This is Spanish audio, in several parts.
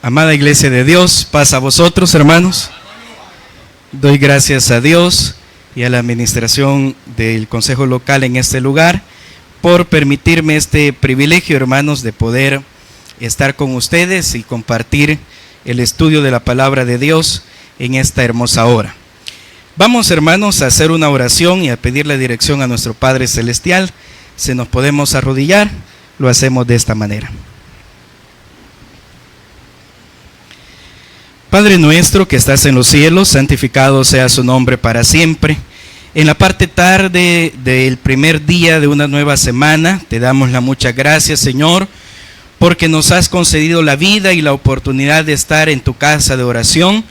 Amada Iglesia de Dios, paz a vosotros, hermanos. Doy gracias a Dios y a la administración del Consejo Local en este lugar por permitirme este privilegio, hermanos, de poder estar con ustedes y compartir el estudio de la palabra de Dios en esta hermosa hora. Vamos, hermanos, a hacer una oración y a pedir la dirección a nuestro Padre Celestial. Si nos podemos arrodillar, lo hacemos de esta manera. Padre nuestro que estás en los cielos, santificado sea su nombre para siempre. En la parte tarde del primer día de una nueva semana, te damos las muchas gracias, Señor, porque nos has concedido la vida y la oportunidad de estar en tu casa de oración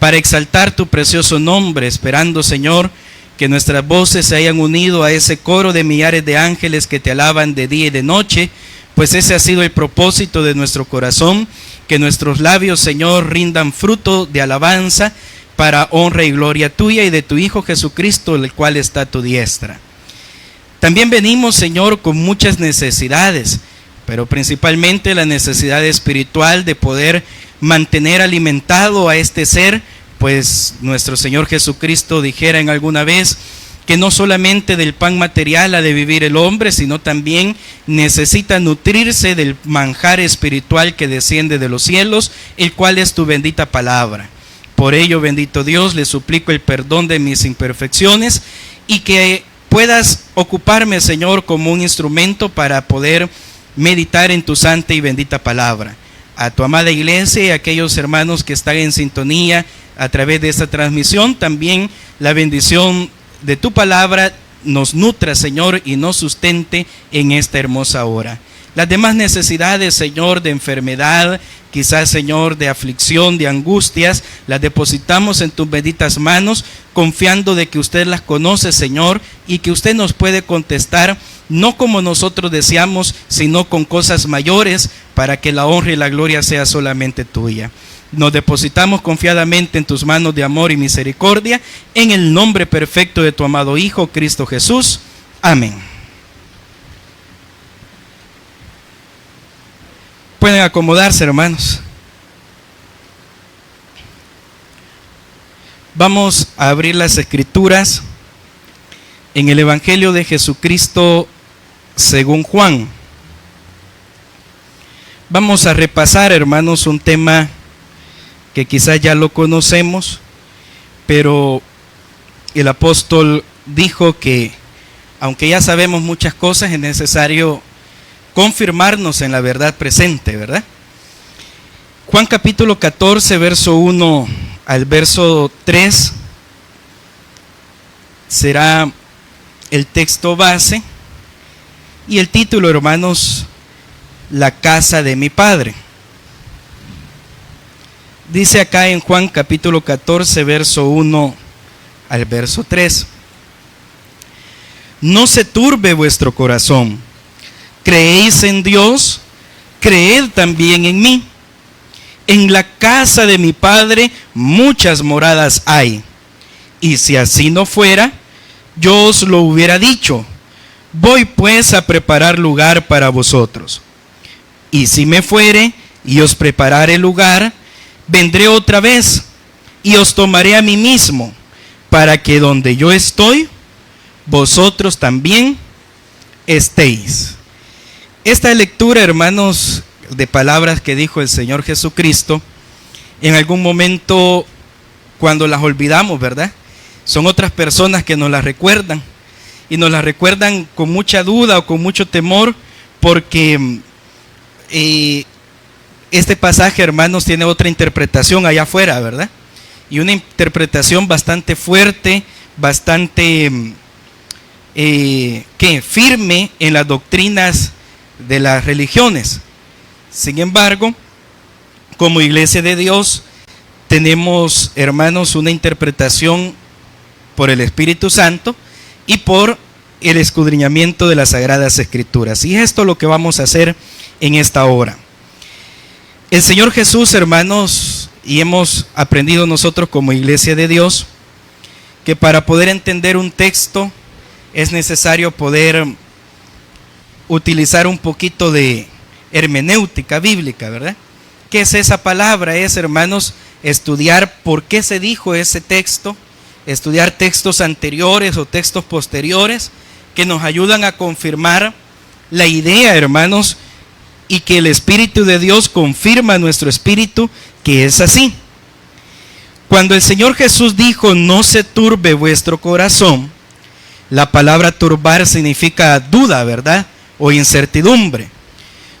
para exaltar tu precioso nombre, esperando, Señor, que nuestras voces se hayan unido a ese coro de millares de ángeles que te alaban de día y de noche, pues ese ha sido el propósito de nuestro corazón, que nuestros labios, Señor, rindan fruto de alabanza para honra y gloria tuya y de tu Hijo Jesucristo, el cual está a tu diestra. También venimos, Señor, con muchas necesidades, pero principalmente la necesidad espiritual de poder mantener alimentado a este ser, pues nuestro Señor Jesucristo dijera en alguna vez que no solamente del pan material ha de vivir el hombre, sino también necesita nutrirse del manjar espiritual que desciende de los cielos, el cual es tu bendita palabra. Por ello, bendito Dios, le suplico el perdón de mis imperfecciones y que puedas ocuparme, Señor, como un instrumento para poder meditar en tu santa y bendita palabra. A tu amada iglesia y a aquellos hermanos que están en sintonía a través de esta transmisión, también la bendición de tu palabra nos nutra, Señor, y nos sustente en esta hermosa hora. Las demás necesidades, Señor, de enfermedad, quizás, Señor, de aflicción, de angustias, las depositamos en tus benditas manos, confiando de que usted las conoce, Señor, y que usted nos puede contestar, no como nosotros deseamos, sino con cosas mayores, para que la honra y la gloria sea solamente tuya. Nos depositamos confiadamente en tus manos de amor y misericordia, en el nombre perfecto de tu amado Hijo, Cristo Jesús. Amén. Pueden acomodarse, hermanos. Vamos a abrir las Escrituras en el Evangelio de Jesucristo según Juan. Vamos a repasar, hermanos, un tema que quizás ya lo conocemos, pero el apóstol dijo que aunque ya sabemos muchas cosas, es necesario confirmarnos en la verdad presente, ¿verdad? Juan capítulo 14, verso 1 al verso 3 será el texto base y el título, hermanos, la casa de mi Padre. Dice acá en Juan capítulo 14, verso 1 al verso 3. No se turbe vuestro corazón. ¿Creéis en Dios? Creed también en mí. En la casa de mi Padre muchas moradas hay. Y si así no fuera, yo os lo hubiera dicho. Voy pues a preparar lugar para vosotros. Y si me fuere y os preparare lugar, vendré otra vez y os tomaré a mí mismo, para que donde yo estoy, vosotros también estéis. Esta lectura, hermanos, de palabras que dijo el Señor Jesucristo, en algún momento cuando las olvidamos, ¿verdad? Son otras personas que nos las recuerdan y nos las recuerdan con mucha duda o con mucho temor, porque este pasaje, hermanos, tiene otra interpretación allá afuera, ¿verdad? Y una interpretación bastante fuerte, bastante firme en las doctrinas de las religiones. Sin embargo, como iglesia de Dios, tenemos, hermanos, una interpretación por el Espíritu Santo y por el escudriñamiento de las Sagradas Escrituras. Y esto es lo que vamos a hacer en esta hora. El Señor Jesús, hermanos, y hemos aprendido nosotros como iglesia de Dios, que para poder entender un texto es necesario poder utilizar un poquito de hermenéutica bíblica, ¿verdad? ¿Qué es esa palabra? Es, hermanos, estudiar por qué se dijo ese texto, estudiar textos anteriores o textos posteriores que nos ayudan a confirmar la idea, hermanos, y que el Espíritu de Dios confirma a nuestro espíritu que es así. Cuando el Señor Jesús dijo, no se turbe vuestro corazón, la palabra turbar significa duda, ¿verdad? O incertidumbre.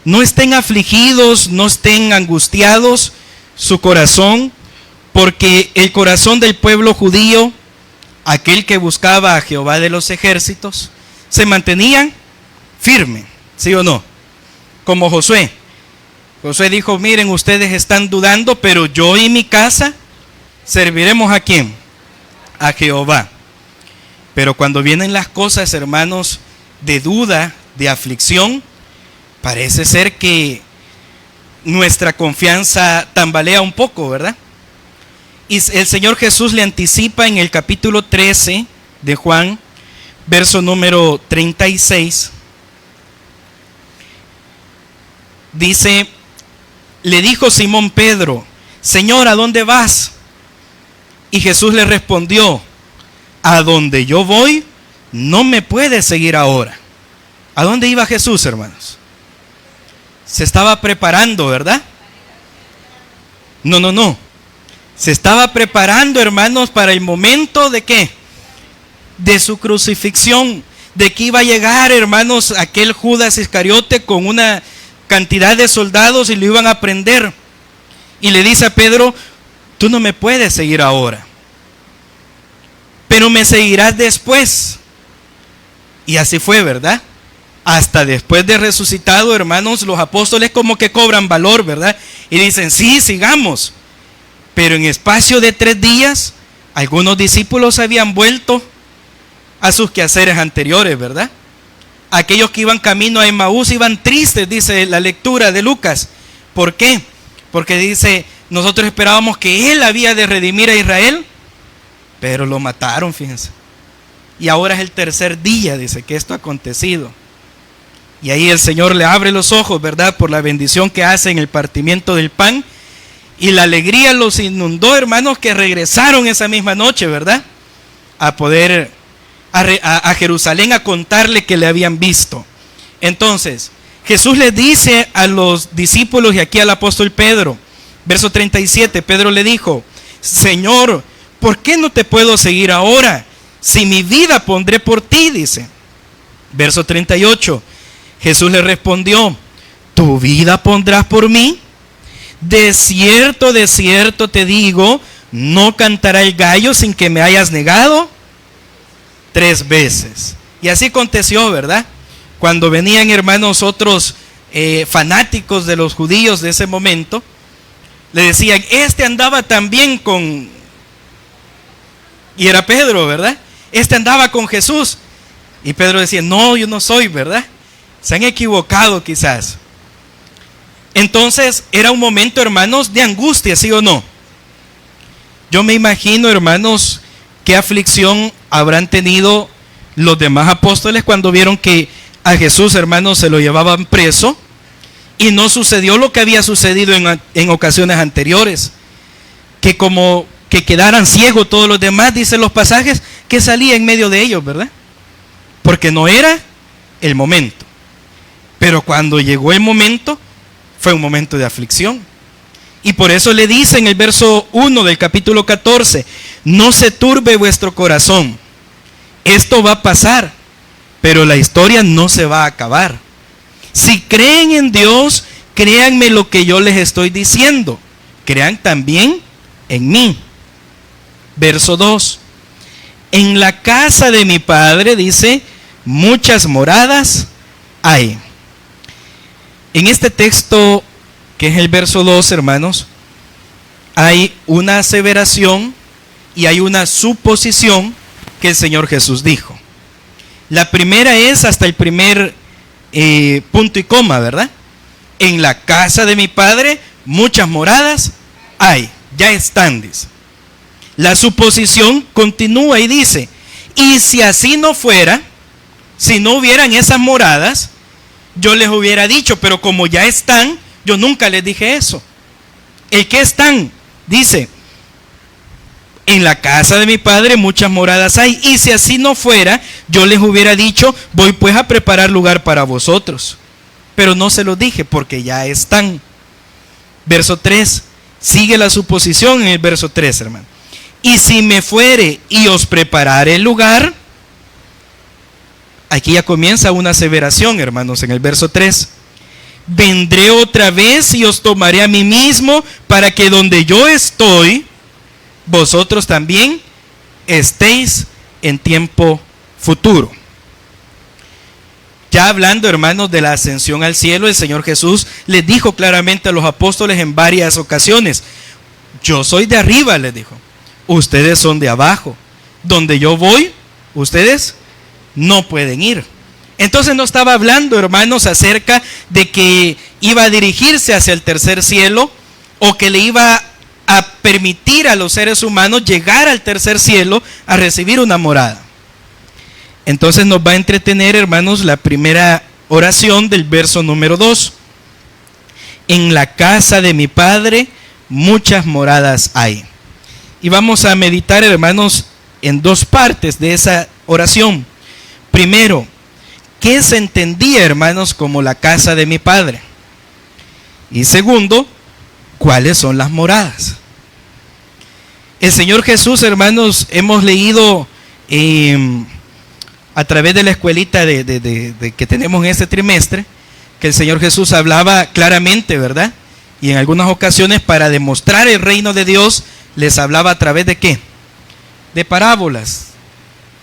No estén afligidos, no estén angustiados su corazón, porque el corazón del pueblo judío, aquel que buscaba a Jehová de los ejércitos, se mantenían firme, ¿sí o no? Como Josué. Josué dijo, miren, ustedes están dudando, pero yo y mi casa serviremos ¿a quién? A Jehová. Pero cuando vienen las cosas, hermanos, de duda, de aflicción, parece ser que nuestra confianza tambalea un poco, ¿verdad? Y el Señor Jesús le anticipa en el capítulo 13 de Juan, verso número 36. Dice, le dijo Simón Pedro, Señor, ¿a dónde vas? Y Jesús le respondió, a donde yo voy, no me puedes seguir ahora. ¿A dónde iba Jesús, hermanos? Se estaba preparando, ¿verdad? No. Se estaba preparando, hermanos, para el momento de ¿qué? De su crucifixión, de que iba a llegar, hermanos, aquel Judas Iscariote con una cantidad de soldados y lo iban a prender. Y le dice a Pedro, tú no me puedes seguir ahora, pero me seguirás después. Y así fue, ¿verdad? Hasta después de resucitado, hermanos, los apóstoles como que cobran valor, ¿verdad? Y dicen, sí, sigamos. Pero en espacio de 3 días, algunos discípulos habían vuelto a sus quehaceres anteriores, ¿verdad? Aquellos que iban camino a Emaús iban tristes, dice la lectura de Lucas. ¿Por qué? Porque dice, nosotros esperábamos que Él había de redimir a Israel, pero lo mataron, fíjense. Y ahora es el 3er día, dice, que esto ha acontecido. Y ahí el Señor le abre los ojos, ¿verdad? Por la bendición que hace en el partimiento del pan. Y la alegría los inundó, hermanos, que regresaron esa misma noche, ¿verdad? A poder a Jerusalén a contarle que le habían visto. Entonces, Jesús le dice a los discípulos y aquí al apóstol Pedro, verso 37, Pedro le dijo, Señor, ¿por qué no te puedo seguir ahora? Si mi vida pondré por ti, dice. Verso 38, Jesús le respondió, ¿tu vida pondrás por mí? De cierto te digo, no cantará el gallo sin que me hayas negado 3 veces. Y así aconteció, ¿verdad? Cuando venían, hermanos, otros fanáticos de los judíos de ese momento, le decían, este andaba también con... Y era Pedro, ¿verdad? Este andaba con Jesús. Y Pedro decía, no, yo no soy, ¿verdad? Se han equivocado quizás. Entonces era un momento, hermanos, de angustia, ¿sí o no? Yo me imagino, hermanos, qué aflicción habrán tenido los demás apóstoles cuando vieron que a Jesús, hermanos, se lo llevaban preso y no sucedió lo que había sucedido en ocasiones anteriores, que como que quedaran ciegos todos los demás, dicen los pasajes, que salía en medio de ellos, ¿verdad? Porque no era el momento. Pero cuando llegó el momento, fue un momento de aflicción. Y por eso le dice en el verso 1 del capítulo 14, no se turbe vuestro corazón. Esto va a pasar, pero la historia no se va a acabar. Si creen en Dios, créanme lo que yo les estoy diciendo. Crean también en mí. Verso 2. En la casa de mi Padre, dice, muchas moradas hay. En este texto, que es el verso 2, hermanos, hay una aseveración y hay una suposición que el Señor Jesús dijo. La primera es hasta el primer punto y coma, ¿verdad? En la casa de mi Padre muchas moradas hay, ya están, dice. La suposición continúa y dice, y si así no fuera, si no hubieran esas moradas, yo les hubiera dicho, pero como ya están, yo nunca les dije eso. ¿El qué están? Dice, en la casa de mi Padre muchas moradas hay, y si así no fuera, yo les hubiera dicho, voy pues a preparar lugar para vosotros. Pero no se lo dije porque ya están. Verso 3, sigue la suposición en el verso 3, hermano. Y si me fuere y os preparare el lugar, aquí ya comienza una aseveración, hermanos, en el verso 3. Vendré otra vez y os tomaré a mí mismo, para que donde yo estoy, vosotros también estéis en tiempo futuro. Ya hablando, hermanos, de la ascensión al cielo, el Señor Jesús les dijo claramente a los apóstoles en varias ocasiones, yo soy de arriba, les dijo, ustedes son de abajo, donde yo voy, ustedes no pueden ir. Entonces no estaba hablando, hermanos, acerca de que iba a dirigirse hacia el tercer cielo, o que le iba a permitir a los seres humanos llegar al tercer cielo a recibir una morada. Entonces nos va a entretener, hermanos, la primera oración del verso número 2. En la casa de mi Padre muchas moradas hay. Y vamos a meditar, hermanos, en dos partes de esa oración. Primero, ¿qué se entendía, hermanos, como la casa de mi Padre? Y segundo, ¿cuáles son las moradas? El Señor Jesús, hermanos, hemos leído a través de la escuelita que tenemos en este trimestre, que el Señor Jesús hablaba claramente, ¿verdad? Y en algunas ocasiones, para demostrar el reino de Dios, les hablaba a través de ¿qué? De parábolas.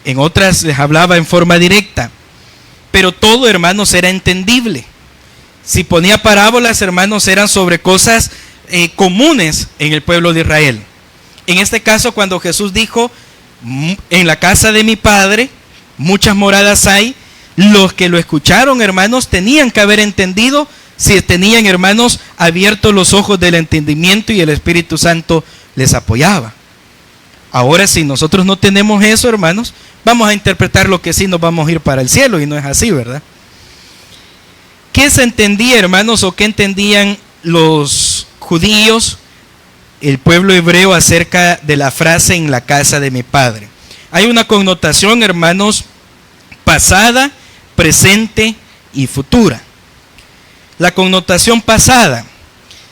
En otras les hablaba en forma directa. Pero todo, hermanos, era entendible. Si ponía parábolas, hermanos, eran sobre cosas comunes en el pueblo de Israel. En este caso, cuando Jesús dijo, en la casa de mi Padre muchas moradas hay, los que lo escucharon, hermanos, tenían que haber entendido, si tenían, hermanos, abiertos los ojos del entendimiento y el Espíritu Santo les apoyaba. Ahora, si nosotros no tenemos eso, hermanos, vamos a interpretar lo que sí nos vamos a ir para el cielo, y no es así, ¿verdad? ¿Qué se entendía, hermanos, o qué entendían los judíos, el pueblo hebreo, acerca de la frase en la casa de mi Padre? Hay una connotación, hermanos, pasada, presente y futura. La connotación pasada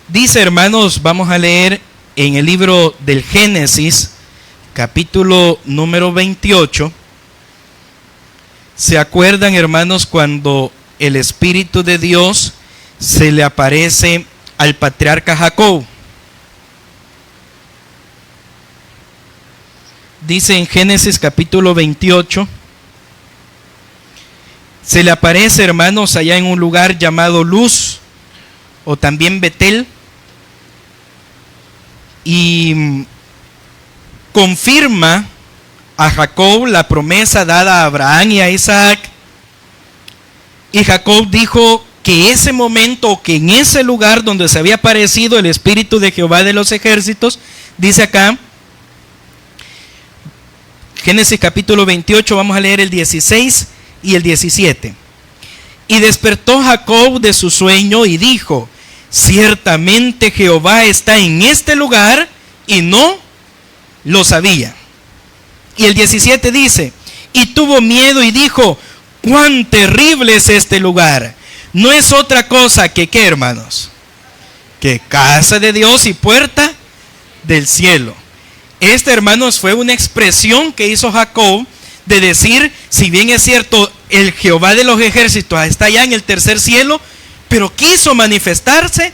dice, hermanos, vamos a leer en el libro del Génesis, capítulo número 28. ¿Se acuerdan, hermanos, cuando el Espíritu de Dios se le aparece al patriarca Jacob? Dice en Génesis capítulo 28, se le aparece, hermanos, allá en un lugar llamado Luz, o también Betel, y confirma a Jacob la promesa dada a Abraham y a Isaac. Y Jacob dijo que ese momento, que en ese lugar donde se había aparecido el Espíritu de Jehová de los ejércitos, dice acá, Génesis capítulo 28, vamos a leer el 16 y el 17. Y despertó Jacob de su sueño y dijo, ciertamente Jehová está en este lugar, y no lo sabía. Y el 17 dice, y tuvo miedo y dijo, cuán terrible es este lugar. No es otra cosa que, ¿qué, hermanos? Que casa de Dios y puerta del cielo. Esta, hermanos, fue una expresión que hizo Jacob de decir, si bien es cierto, el Jehová de los ejércitos está allá en el tercer cielo, pero quiso manifestarse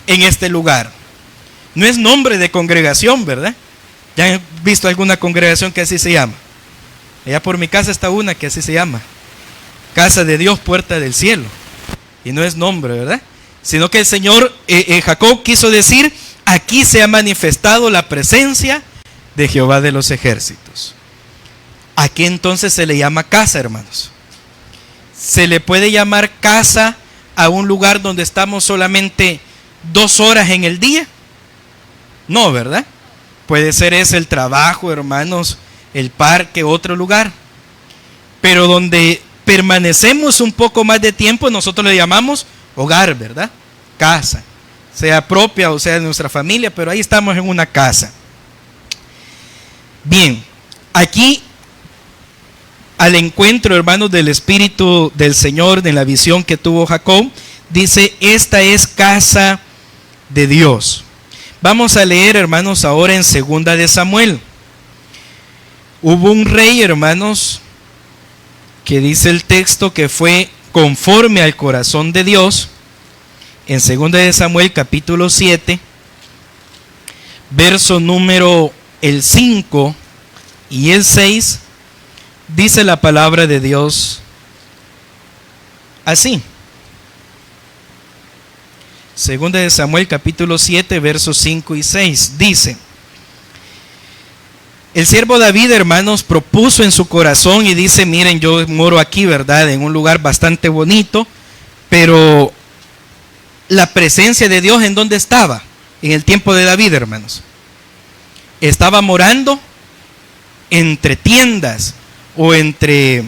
en este lugar. No es nombre de congregación, ¿verdad? ¿Ya han visto alguna congregación que así se llama? Allá por mi casa está una que así se llama, Casa de Dios, Puerta del Cielo. Y no es nombre, ¿verdad? Sino que el Señor, Jacob quiso decir, aquí se ha manifestado la presencia de Jehová de los ejércitos. ¿A qué entonces se le llama casa, hermanos? ¿Se le puede llamar casa a un lugar donde estamos solamente 2 horas en el día? No, ¿verdad? Puede ser ese el trabajo, hermanos, el parque, otro lugar. Pero donde permanecemos un poco más de tiempo, nosotros le llamamos hogar, ¿verdad? Casa. sea propia o sea de nuestra familia, pero ahí estamos en una casa. Bien, aquí al encuentro, hermanos, del Espíritu del Señor, de la visión que tuvo Jacob, dice, esta es casa de Dios. Vamos a leer, hermanos, ahora en 2 de Samuel. Hubo un rey, hermanos, que dice el texto que fue conforme al corazón de Dios. En 2 de Samuel capítulo 7, verso número el 5 y el 6, dice la palabra de Dios así. 2 de Samuel capítulo 7, versos 5 y 6, dice: el siervo David, hermanos, propuso en su corazón y dice, miren, yo moro aquí, ¿verdad?, en un lugar bastante bonito, pero la presencia de Dios, ¿en dónde estaba? En el tiempo de David, hermanos. Estaba morando entre tiendas o entre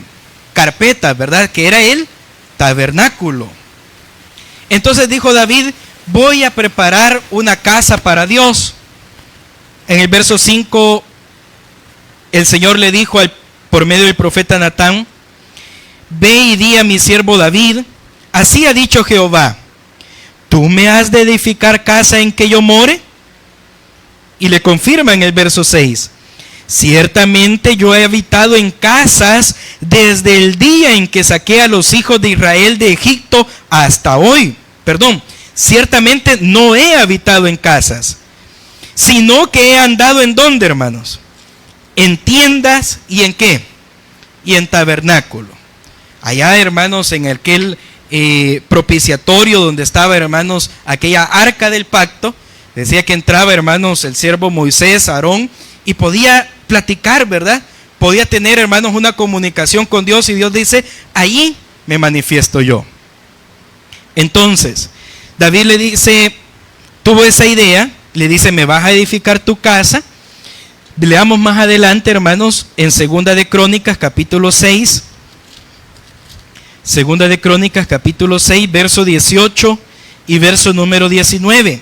carpetas, ¿verdad?, que era el tabernáculo. Entonces dijo David, voy a preparar una casa para Dios. En el verso 5, el Señor le dijo por medio del profeta Natán, ve y di a mi siervo David, así ha dicho Jehová, ¿tú me has de edificar casa en que yo more? Y le confirma en el verso 6, ciertamente yo he habitado en casas desde el día en que saqué a los hijos de Israel de Egipto hasta hoy. Ciertamente no he habitado en casas, sino que he andado en ¿dónde, hermanos? En tiendas y en ¿qué? Y en tabernáculo. Allá, hermanos, en aquel propiciatorio donde estaba, hermanos, aquella arca del pacto, decía que entraba, hermanos, el siervo Moisés, Aarón, y podía platicar, ¿verdad? Podía tener, hermanos, una comunicación con Dios, y Dios dice, ahí me manifiesto yo. Entonces, David le dice, tuvo esa idea, le dice, me vas a edificar tu casa. Leamos más adelante, hermanos, en 2 de Crónicas, capítulo 6. 2 de Crónicas, capítulo 6, verso 18 y verso número 19.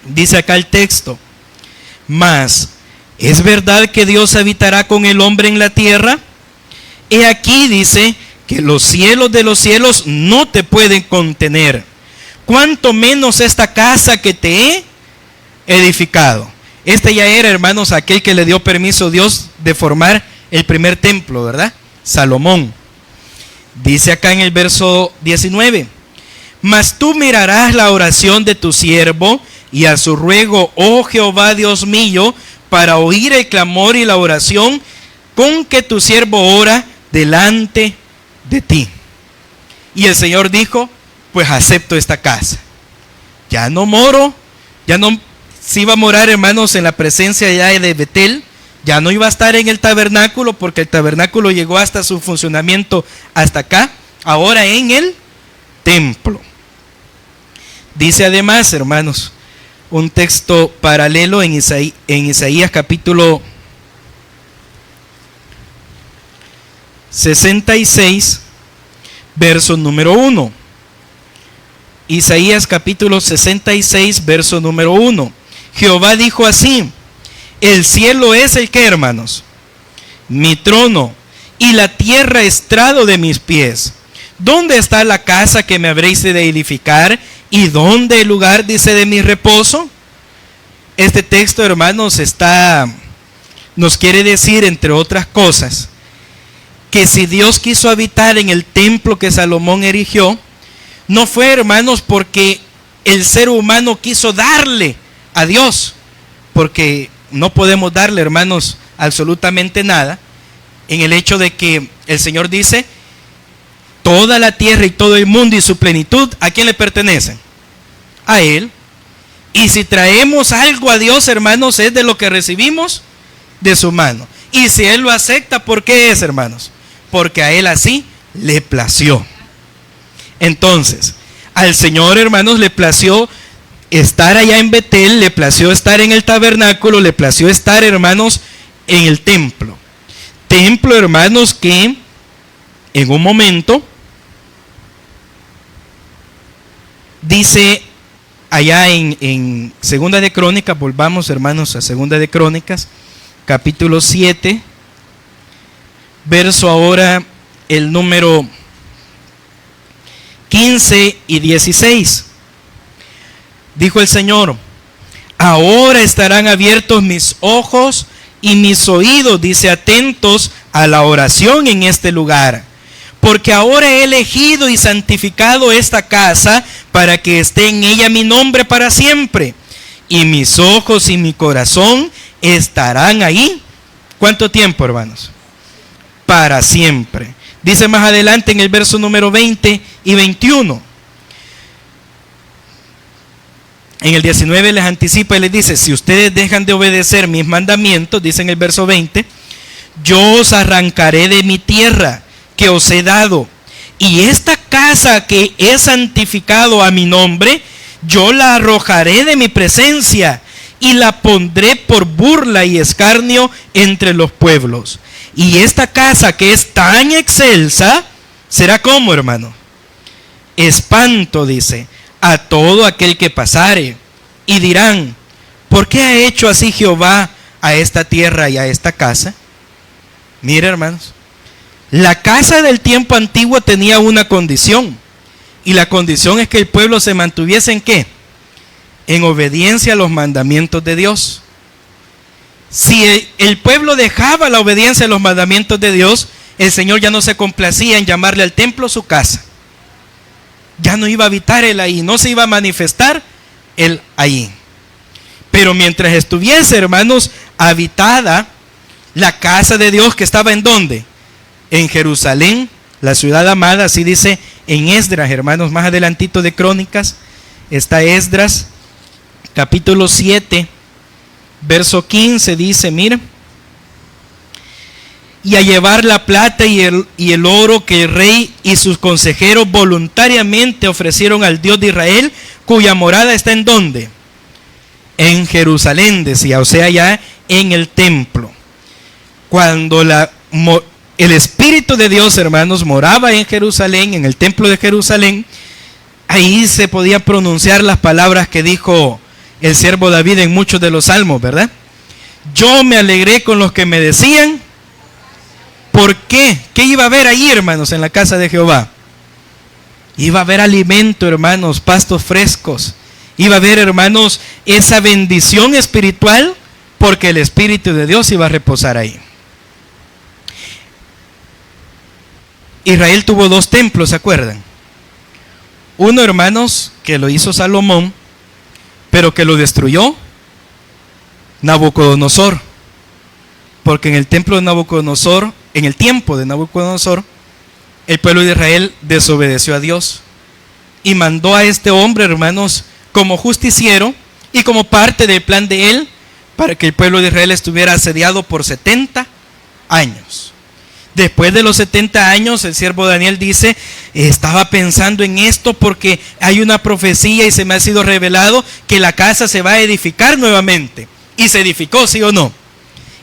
Dice acá el texto, mas, ¿es verdad que Dios habitará con el hombre en la tierra? He aquí, dice, que los cielos de los cielos no te pueden contener, cuanto menos esta casa que te he edificado. Este ya era, hermanos, aquel que le dio permiso a Dios de formar el primer templo, ¿verdad? Salomón. Dice acá en el verso 19, mas tú mirarás la oración de tu siervo y a su ruego, oh Jehová Dios mío, para oír el clamor y la oración con que tu siervo ora delante de ti. Y el Señor dijo, pues acepto esta casa. Ya no moro, ya no se iba a morar, hermanos, en la presencia ya de Betel, ya no iba a estar en el tabernáculo, porque el tabernáculo llegó hasta su funcionamiento hasta acá, ahora en el templo. Dice además, hermanos, un texto paralelo en Isaías capítulo 66, verso número 1. Isaías capítulo 66, verso número 1. Jehová dijo así, el cielo es el que, hermanos, mi trono, y la tierra estrado de mis pies. ¿Dónde está la casa que me habréis de edificar? ¿Y dónde el lugar, dice, de mi reposo? Este texto, hermanos, nos quiere decir, entre otras cosas, que si Dios quiso habitar en el templo que Salomón erigió, no fue, hermanos, porque el ser humano quiso darle a Dios, porque no podemos darle, hermanos, absolutamente nada, en el hecho de que el Señor dice, toda la tierra y todo el mundo y su plenitud, ¿a quién le pertenecen? A Él. Y si traemos algo a Dios, hermanos, es de lo que recibimos de su mano. Y si Él lo acepta, ¿por qué es, hermanos? Porque a Él así le plació. Entonces, al Señor, hermanos, le plació estar allá en Betel, le plació estar en el tabernáculo, le plació estar, hermanos, en el templo. Templo, hermanos, que en un momento dice allá en Segunda de Crónicas, volvamos hermanos a Segunda de Crónicas, capítulo 7, verso ahora el número 15 y 16. Dijo el Señor: ahora estarán abiertos mis ojos y mis oídos, dice, atentos a la oración en este lugar, porque ahora he elegido y santificado esta casa para que esté en ella mi nombre para siempre, y mis ojos y mi corazón estarán ahí. ¿Cuánto tiempo, hermanos? Para siempre. Dice más adelante en el verso número 20 y 21. En el 19 les anticipa y les dice: si ustedes dejan de obedecer mis mandamientos, dice en el verso 20, yo os arrancaré de mi tierra que os he dado, y esta casa que he santificado a mi nombre, yo la arrojaré de mi presencia y la pondré por burla y escarnio entre los pueblos. Y esta casa que es tan excelsa será como, hermano, espanto, dice, a todo aquel que pasare, y dirán: ¿por qué ha hecho así Jehová a esta tierra y a esta casa? Mire, hermanos, la casa del tiempo antiguo tenía una condición, y la condición es que el pueblo se mantuviese ¿en qué? En obediencia a los mandamientos de Dios. Si el pueblo dejaba la obediencia a los mandamientos de Dios, el Señor ya no se complacía en llamarle al templo su casa. Ya no iba a habitar Él ahí, no se iba a manifestar Él ahí. Pero mientras estuviese, hermanos, habitada la casa de Dios, que estaba ¿en dónde? En Jerusalén, la ciudad amada, así dice en Esdras, hermanos, más adelantito de Crónicas, está Esdras, capítulo 7, verso 15, dice, mira: y a llevar la plata y el oro que el rey y sus consejeros voluntariamente ofrecieron al Dios de Israel, cuya morada está ¿en dónde? En Jerusalén, decía, o sea, ya en el templo. Cuando el Espíritu de Dios, hermanos, moraba en Jerusalén, en el templo de Jerusalén, ahí se podían pronunciar las palabras que dijo el siervo David en muchos de los salmos, ¿verdad? Yo me alegré con los que me decían: ¿por qué? ¿Qué iba a haber ahí, hermanos, en la casa de Jehová? Iba a haber alimento, hermanos, pastos frescos. Iba a haber, hermanos, esa bendición espiritual, porque el Espíritu de Dios iba a reposar ahí. Israel tuvo dos templos, ¿se acuerdan? Uno, hermanos, que lo hizo Salomón, pero que lo destruyó Nabucodonosor. Porque en el templo de Nabucodonosor, en el tiempo de Nabucodonosor, el pueblo de Israel desobedeció a Dios y mandó a este hombre, hermanos, como justiciero y como parte del plan de él, para que el pueblo de Israel estuviera asediado por 70 años. Después de los 70 años, el siervo Daniel dice: estaba pensando en esto porque hay una profecía y se me ha sido revelado que la casa se va a edificar nuevamente. Y se edificó, ¿sí o no?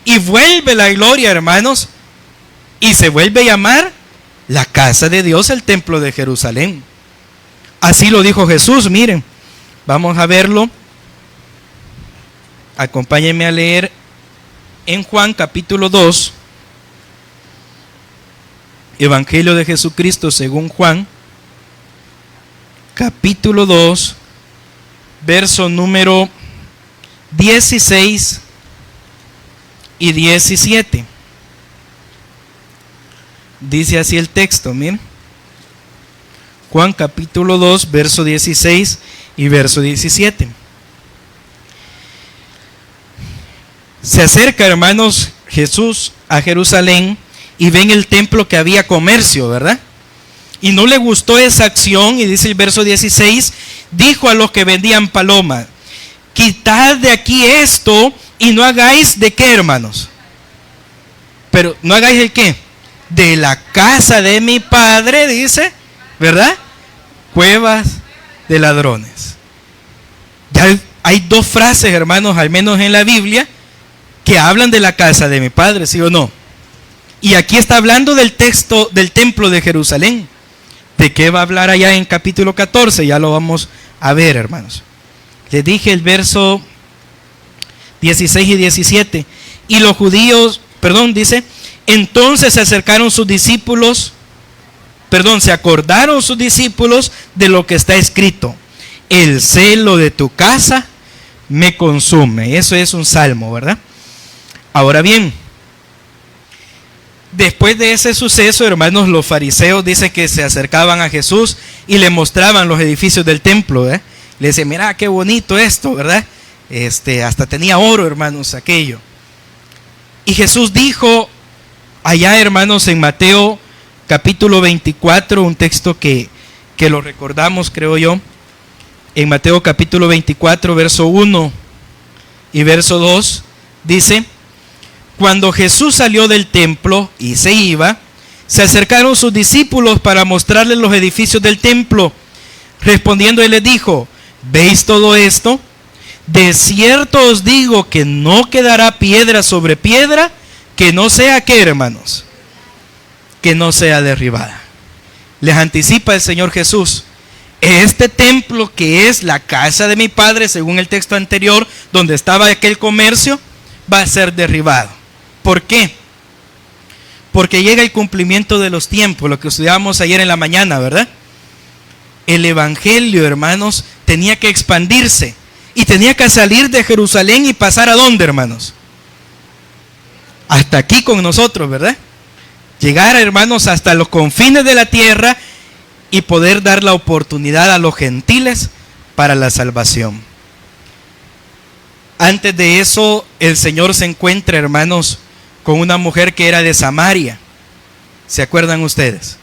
Y vuelve la gloria, hermanos, y se vuelve a llamar la casa de Dios, el templo de Jerusalén. Así lo dijo Jesús. Miren, vamos a verlo. Acompáñenme a leer en Juan capítulo 2, Evangelio de Jesucristo según Juan, capítulo 2, verso número 16 y 17. Dice así el texto, miren. Juan capítulo 2, verso 16 y verso 17. Se acerca, hermanos, Jesús a Jerusalén y ven el templo que había comercio, ¿verdad? Y no le gustó esa acción, y dice el verso 16, dijo a los que vendían palomas: quitad de aquí esto y no hagáis ¿de qué, hermanos? Pero no hagáis ¿el qué? De la casa de mi padre, dice, ¿verdad? Cuevas de ladrones. Ya hay dos frases, hermanos, al menos en la Biblia, que hablan de la casa de mi padre, ¿sí o no? Y aquí está hablando del texto del templo de Jerusalén. ¿De qué va a hablar allá en capítulo 14? Ya lo vamos A ver, hermanos, les dije el verso 16 y 17. Y los judíos, dice, entonces se acercaron sus discípulos, se acordaron sus discípulos de lo que está escrito: el celo de tu casa me consume. Eso es un salmo, ¿verdad? Ahora bien, después de ese suceso, hermanos, los fariseos dicen que se acercaban a Jesús y le mostraban los edificios del templo, ¿eh? Le decían, mira qué bonito esto, ¿verdad? Hasta tenía oro, hermanos, aquello. Y Jesús dijo allá, hermanos, en Mateo capítulo 24, un texto que lo recordamos, creo yo, en Mateo capítulo 24, verso 1 y verso 2, dice: cuando Jesús salió del templo y se iba, se acercaron sus discípulos para mostrarles los edificios del templo. Respondiendo, él les dijo: ¿veis todo esto? De cierto os digo que no quedará piedra sobre piedra que no sea, ¿qué, hermanos? Que no sea derribada. Les anticipa el Señor Jesús: este templo, que es la casa de mi Padre, según el texto anterior, donde estaba aquel comercio, va a ser derribado. ¿Por qué? Porque llega el cumplimiento de los tiempos, lo que estudiábamos ayer en la mañana, ¿verdad? El evangelio, hermanos, tenía que expandirse y tenía que salir de Jerusalén y pasar ¿a dónde, hermanos? Hasta aquí con nosotros, ¿verdad? Llegar, hermanos, hasta los confines de la tierra y poder dar la oportunidad a los gentiles para la salvación. Antes de eso, el Señor se encuentra, hermanos, con una mujer que era de Samaria. ¿Se acuerdan ustedes?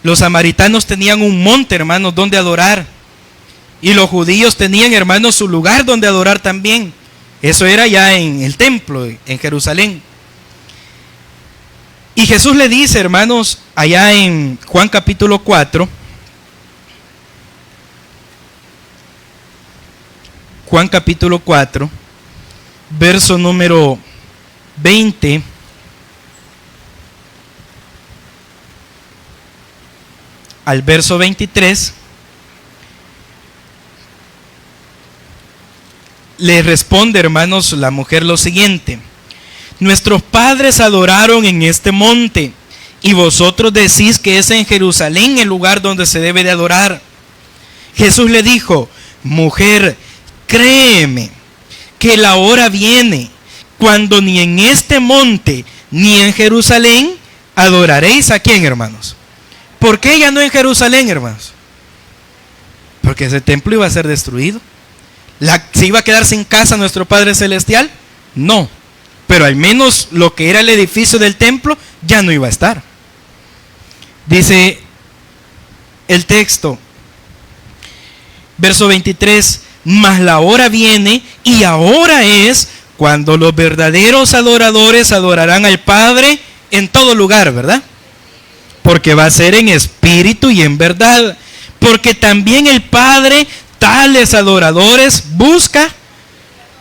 Los samaritanos tenían un monte, hermanos, donde adorar. Y los judíos tenían, hermanos, su lugar donde adorar también. Eso era ya en el templo, en Jerusalén. Y Jesús le dice, hermanos, allá en Juan capítulo 4, Juan capítulo 4, verso número 20 al verso 23, le responde, hermanos, la mujer lo siguiente: nuestros padres adoraron en este monte, y vosotros decís que es en Jerusalén el lugar donde se debe de adorar. Jesús le dijo: mujer, créeme que la hora viene cuando ni en este monte ni en Jerusalén adoraréis ¿a quién, hermanos? ¿Por qué ya no en Jerusalén, hermanos? Porque ese templo iba a ser destruido. ¿Se iba a quedar sin casa nuestro Padre Celestial? No. Pero al menos lo que era el edificio del templo ya no iba a estar. Dice el texto, verso 23: mas la hora viene y ahora es cuando los verdaderos adoradores adorarán al Padre en todo lugar, ¿verdad? Porque va a ser en espíritu y en verdad. Porque también el Padre tales adoradores busca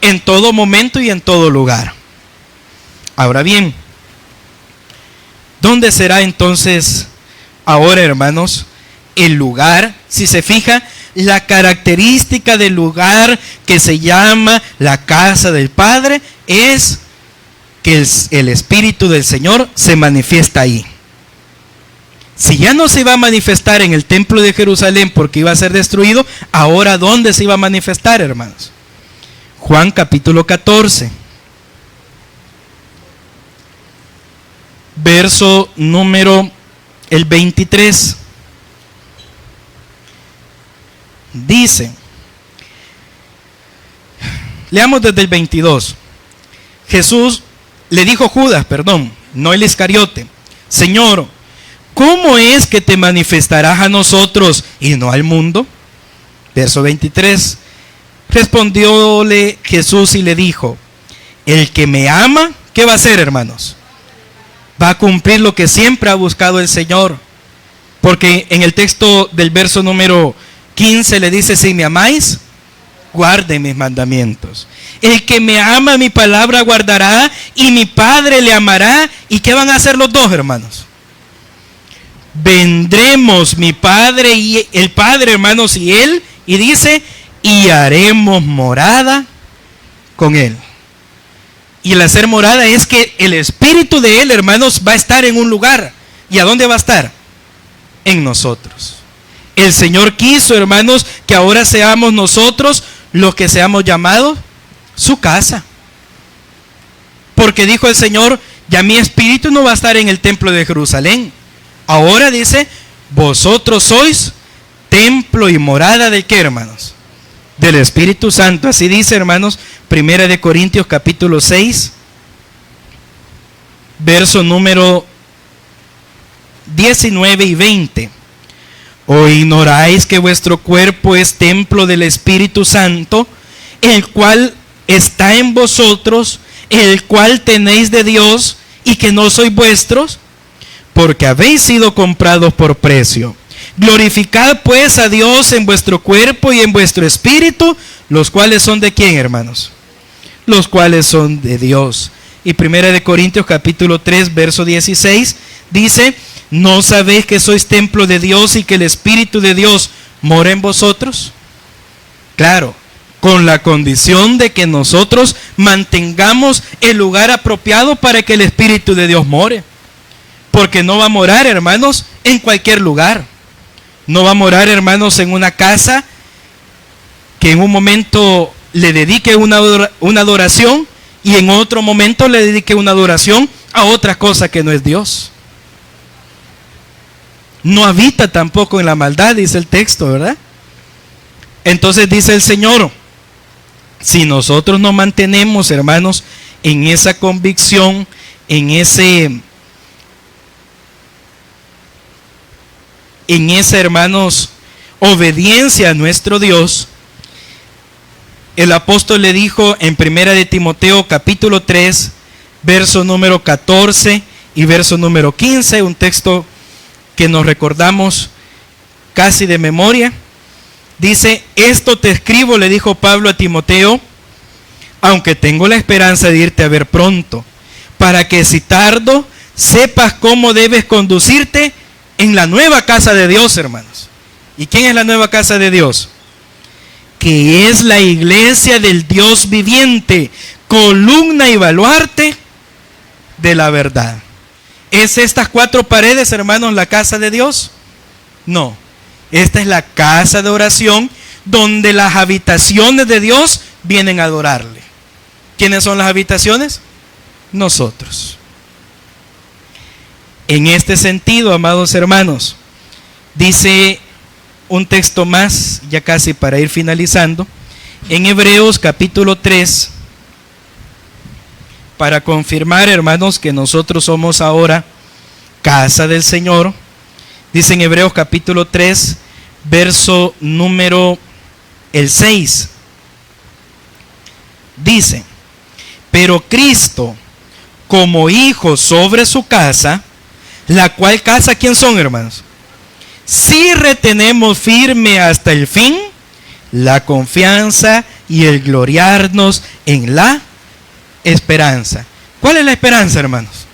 en todo momento y en todo lugar. Ahora bien, ¿dónde será entonces ahora, hermanos, el lugar? Si se fija, la característica del lugar que se llama la casa del Padre es que el Espíritu del Señor se manifiesta ahí. Si ya no se iba a manifestar en el templo de Jerusalén porque iba a ser destruido, ahora ¿dónde se iba a manifestar, hermanos? Juan capítulo 14, verso número el 23. Dice, leamos desde el 22. Jesús le dijo Judas, no el Iscariote: Señor, ¿cómo es que te manifestarás a nosotros y no al mundo? Verso 23. Respondióle Jesús y le dijo: el que me ama, ¿qué va a hacer, hermanos? Va a cumplir lo que siempre ha buscado el Señor. Porque en el texto del verso número 15 le dice: si me amáis, guarden mis mandamientos. El que me ama, mi palabra guardará, y mi Padre le amará. ¿Y qué van a hacer los dos, hermanos? Vendremos mi Padre y el Padre, hermanos, y Él, Y dice, y haremos morada con Él. Y el hacer morada es que el Espíritu de Él, hermanos, va a estar en un lugar. ¿Y a dónde va a estar? En nosotros. El Señor quiso, hermanos, que ahora seamos nosotros los que seamos llamados su casa. Porque dijo el Señor, ya mi Espíritu no va a estar en el templo de Jerusalén. Ahora dice, vosotros sois templo y morada ¿de qué, hermanos? Del Espíritu Santo. Así dice, hermanos, 1 Corintios capítulo 6, verso número 19 y 20. ¿O ignoráis que vuestro cuerpo es templo del Espíritu Santo, el cual está en vosotros, el cual tenéis de Dios, y que no sois vuestros? Porque habéis sido comprados por precio. Glorificad pues a Dios en vuestro cuerpo y en vuestro espíritu, los cuales son ¿de quién, hermanos? Los cuales son de Dios. Y 1 Corintios capítulo 3, verso 16, dice, ¿no sabéis que sois templo de Dios y que el Espíritu de Dios mora en vosotros? Claro, con la condición de que nosotros mantengamos el lugar apropiado para que el Espíritu de Dios more. Porque no va a morar, hermanos, en cualquier lugar. No va a morar, hermanos, en una casa que en un momento le dedique una adoración y en otro momento le dedique una adoración a otra cosa que no es Dios. No habita tampoco en la maldad, dice el texto, ¿verdad? Entonces dice el Señor, si nosotros nos mantenemos, hermanos, en esa convicción, en esa, hermanos, obediencia a nuestro Dios, el apóstol le dijo en 1 Timoteo capítulo 3, verso número 14 y verso número 15, un texto que nos recordamos casi de memoria. Dice, esto te escribo, le dijo Pablo a Timoteo, aunque tengo la esperanza de irte a ver pronto, para que si tardo, sepas cómo debes conducirte en la nueva casa de Dios, hermanos. ¿Y quién es la nueva casa de Dios? Que es la iglesia del Dios viviente, columna y baluarte de la verdad. ¿Es estas 4 paredes, hermanos, la casa de Dios? No. Esta es la casa de oración donde las habitaciones de Dios vienen a adorarle. ¿Quiénes son las habitaciones? Nosotros. En este sentido, amados hermanos, dice un texto más, ya casi para ir finalizando, en Hebreos capítulo 3, para confirmar, hermanos, que nosotros somos ahora casa del Señor. Dice en Hebreos capítulo 3, verso número el 6. Dice, pero Cristo como hijo sobre su casa, la cual casa, ¿quién son, hermanos? Si retenemos firme hasta el fin la confianza y el gloriarnos en la esperanza. ¿Cuál es la esperanza, hermanos?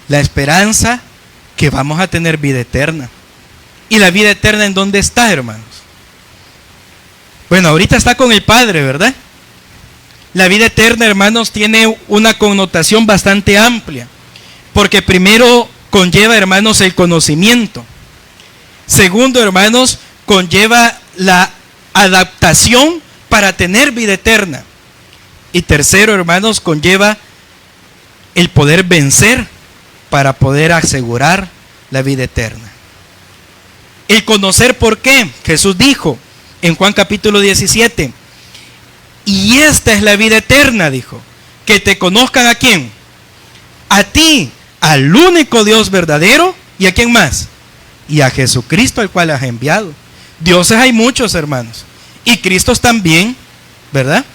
La esperanza que vamos a tener vida eterna. ¿Y la vida eterna en dónde está, hermanos? Bueno, ahorita está con el Padre, ¿verdad? La vida eterna, hermanos, tiene una connotación bastante amplia. Porque primero conlleva, hermanos, el conocimiento. Segundo, hermanos, conlleva la adaptación para tener vida eterna. Y tercero, hermanos, conlleva el poder vencer para poder asegurar la vida eterna. El conocer, ¿por qué? Jesús dijo en Juan capítulo 17, y esta es la vida eterna, dijo, que te conozcan ¿a quién? A ti, al único Dios verdadero, ¿y a quién más? Y a Jesucristo, al cual has enviado. Dioses hay muchos, hermanos, y Cristos también, ¿verdad?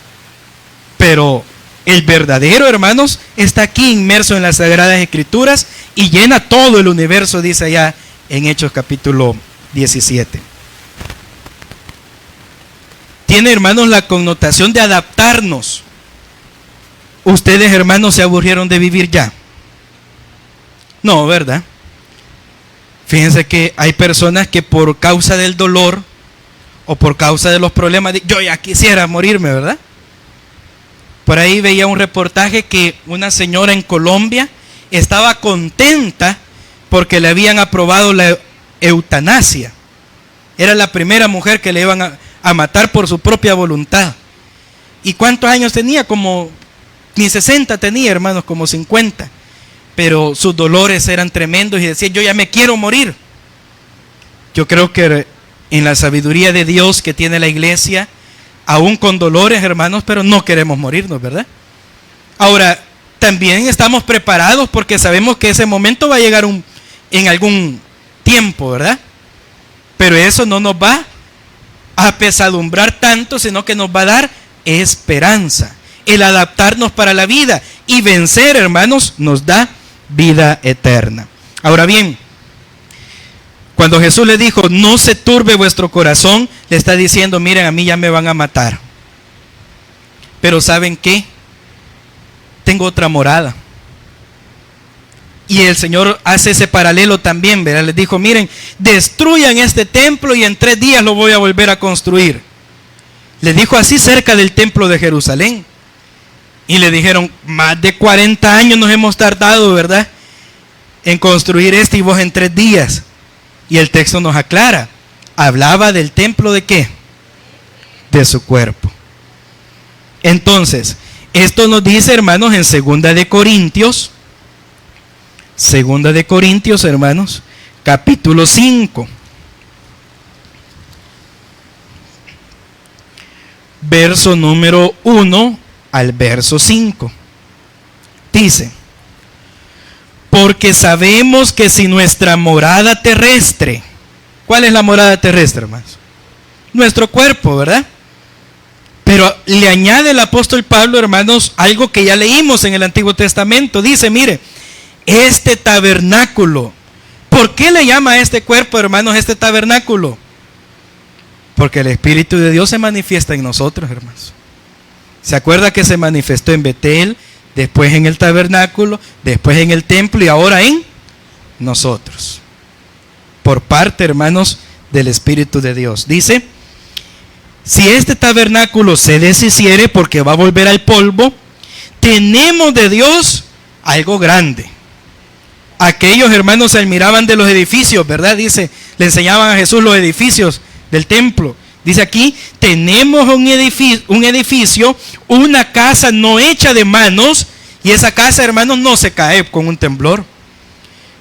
Pero el verdadero, hermanos, está aquí inmerso en las Sagradas Escrituras y llena todo el universo, dice allá en Hechos capítulo 17. Tiene, hermanos, la connotación de adaptarnos. Ustedes, hermanos, se aburrieron de vivir ya. No, ¿verdad? Fíjense que hay personas que por causa del dolor o por causa de los problemas, yo ya quisiera morirme, ¿verdad? Por ahí veía un reportaje que una señora en Colombia estaba contenta porque le habían aprobado la eutanasia. Era la primera mujer que le iban a matar por su propia voluntad. ¿Y cuántos años tenía? Como ni 60 tenía, hermanos, como 50. Pero sus dolores eran tremendos y decía, yo ya me quiero morir. Yo creo que en la sabiduría de Dios que tiene la iglesia, aún con dolores, hermanos, pero no queremos morirnos, ¿verdad? Ahora, también estamos preparados porque sabemos que ese momento va a llegar en algún tiempo, ¿verdad? Pero eso no nos va a apesadumbrar tanto, sino que nos va a dar esperanza. El adaptarnos para la vida y vencer, hermanos, nos da vida eterna. Ahora bien, cuando Jesús le dijo, no se turbe vuestro corazón, le está diciendo, miren, a mí ya me van a matar. Pero ¿saben qué? Tengo otra morada. Y el Señor hace ese paralelo también, ¿verdad? Les dijo, miren, destruyan este templo y en 3 días lo voy a volver a construir. Les dijo así cerca del templo de Jerusalén. Y le dijeron, más de 40 años nos hemos tardado, ¿verdad?, en construir y vos en 3 días. Y el texto nos aclara, hablaba del templo ¿de qué? De su cuerpo. Entonces, esto nos dice, hermanos, en Segunda de Corintios, hermanos, capítulo 5. Verso número 1 al verso 5. Dice, porque sabemos que si nuestra morada terrestre, ¿cuál es la morada terrestre, hermanos? Nuestro cuerpo, ¿verdad? Pero le añade el apóstol Pablo, hermanos, algo que ya leímos en el Antiguo Testamento. Dice, mire, este tabernáculo, ¿por qué le llama a este cuerpo, hermanos, este tabernáculo? Porque el Espíritu de Dios se manifiesta en nosotros, hermanos. ¿Se acuerda que se manifestó en Betel, después en el tabernáculo, después en el templo y ahora en nosotros? Por parte, hermanos, del Espíritu de Dios. Dice, si este tabernáculo se deshiciere porque va a volver al polvo, tenemos de Dios algo grande. Aquellos hermanos se admiraban de los edificios, ¿verdad? Dice, le enseñaban a Jesús los edificios del templo. Dice aquí, tenemos un edificio, una casa no hecha de manos, y esa casa, hermanos, no se cae con un temblor,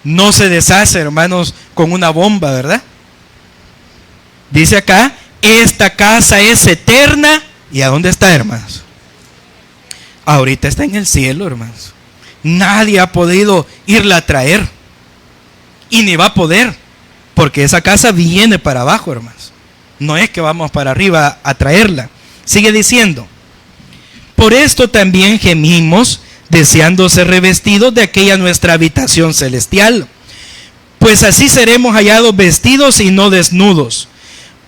no se deshace, hermanos, con una bomba, ¿verdad? Dice acá, esta casa es eterna. ¿Y a dónde está, hermanos? Ahorita está en el cielo, hermanos. Nadie ha podido irla a traer, y ni va a poder, porque esa casa viene para abajo, hermanos. No es que vamos para arriba a traerla. Sigue diciendo, por esto también gemimos, deseando ser revestidos de aquella nuestra habitación celestial, pues así seremos hallados vestidos y no desnudos,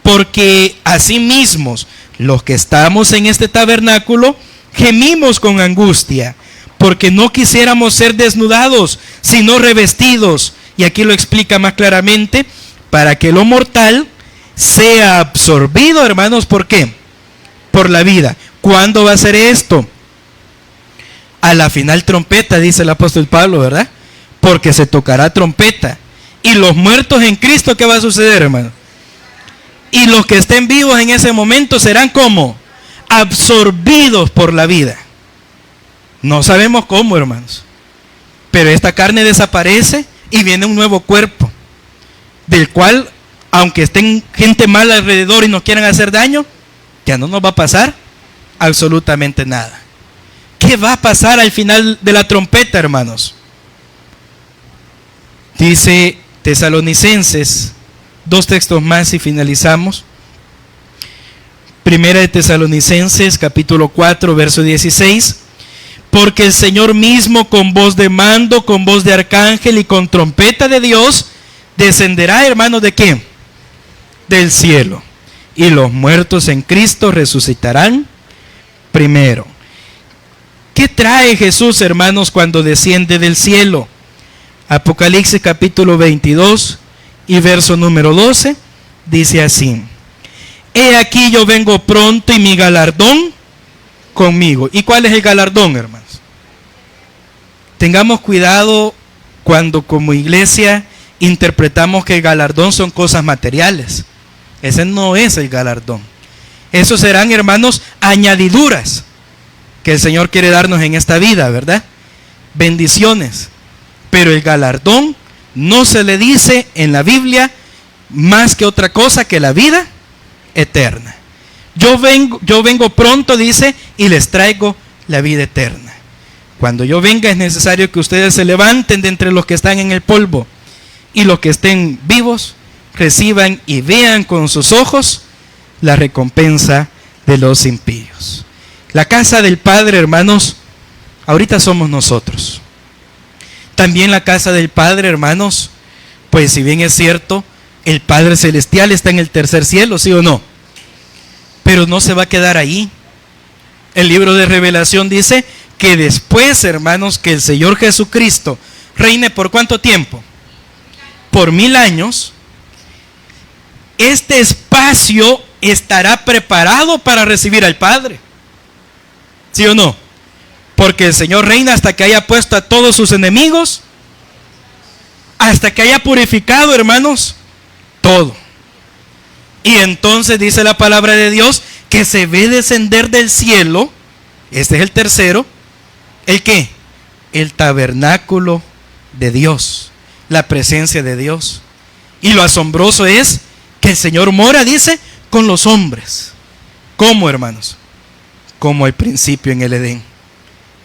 porque asimismo los que estamos en este tabernáculo gemimos con angustia, porque no quisiéramos ser desnudados, sino revestidos. Y aquí lo explica más claramente, para que lo mortal sea absorbido, hermanos, ¿por qué? Por la vida. ¿Cuándo va a ser esto? A la final trompeta, dice el apóstol Pablo, ¿verdad? Porque se tocará trompeta. Y los muertos en Cristo, ¿qué va a suceder, hermano? Y los que estén vivos en ese momento serán como absorbidos por la vida. No sabemos cómo, hermanos, pero esta carne desaparece y viene un nuevo cuerpo, del cual, aunque estén gente mala alrededor y nos quieran hacer daño, ya no nos va a pasar absolutamente nada. ¿Qué va a pasar al final de la trompeta, hermanos? Dice Tesalonicenses, 2 textos más y finalizamos. Primera de Tesalonicenses, capítulo 4, verso 16. Porque el Señor mismo, con voz de mando, con voz de arcángel y con trompeta de Dios, descenderá, hermanos, ¿de qué? Del cielo. Y los muertos en Cristo resucitarán primero. ¿Qué trae Jesús, hermanos, cuando desciende del cielo? Apocalipsis capítulo 22 y verso número 12, dice así: he aquí yo vengo pronto y mi galardón conmigo. ¿Y cuál es el galardón, hermanos? Tengamos cuidado cuando como iglesia interpretamos que el galardón son cosas materiales. Ese no es el galardón. Esos serán, hermanos, añadiduras que el Señor quiere darnos en esta vida, ¿verdad? Bendiciones. Pero el galardón no se le dice en la Biblia más que otra cosa que la vida eterna. Yo vengo pronto, dice, y les traigo la vida eterna. Cuando yo venga es necesario que ustedes se levanten de entre los que están en el polvo, y los que estén vivos reciban y vean con sus ojos la recompensa de los impíos. La casa del Padre, hermanos, ahorita somos nosotros. También la casa del Padre, hermanos, pues si bien es cierto, el Padre Celestial está en el tercer cielo, ¿sí o no? Pero no se va a quedar ahí. El libro de Revelación dice que después, hermanos, que el Señor Jesucristo reine ¿por cuánto tiempo? Por 1000 años. Este espacio estará preparado para recibir al Padre, ¿sí o no? Porque el Señor reina hasta que haya puesto a todos sus enemigos, hasta que haya purificado, hermanos, todo. Y entonces dice la palabra de Dios que se ve descender del cielo, este es el tercero, ¿el qué? El tabernáculo de Dios, la presencia de Dios. Y lo asombroso es que el Señor mora, dice, con los hombres. ¿Cómo, hermanos? Como al principio en el Edén.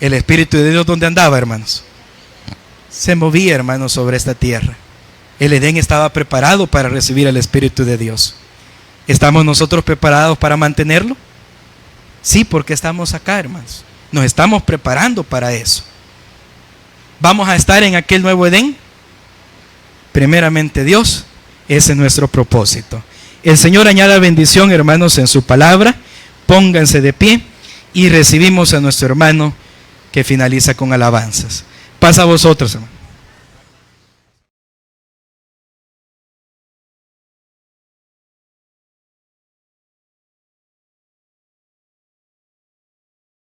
El Espíritu de Dios, ¿dónde andaba, hermanos? Se movía, hermanos, sobre esta tierra. El Edén estaba preparado para recibir al Espíritu de Dios. ¿Estamos nosotros preparados para mantenerlo? Sí, porque estamos acá, hermanos. Nos estamos preparando para eso. ¿Vamos a estar en aquel nuevo Edén? Primeramente Dios, ese es nuestro propósito. El Señor añada bendición, hermanos, en su palabra. Pónganse de pie y recibimos a nuestro hermano que finaliza con alabanzas. Pasa a vosotros, hermano.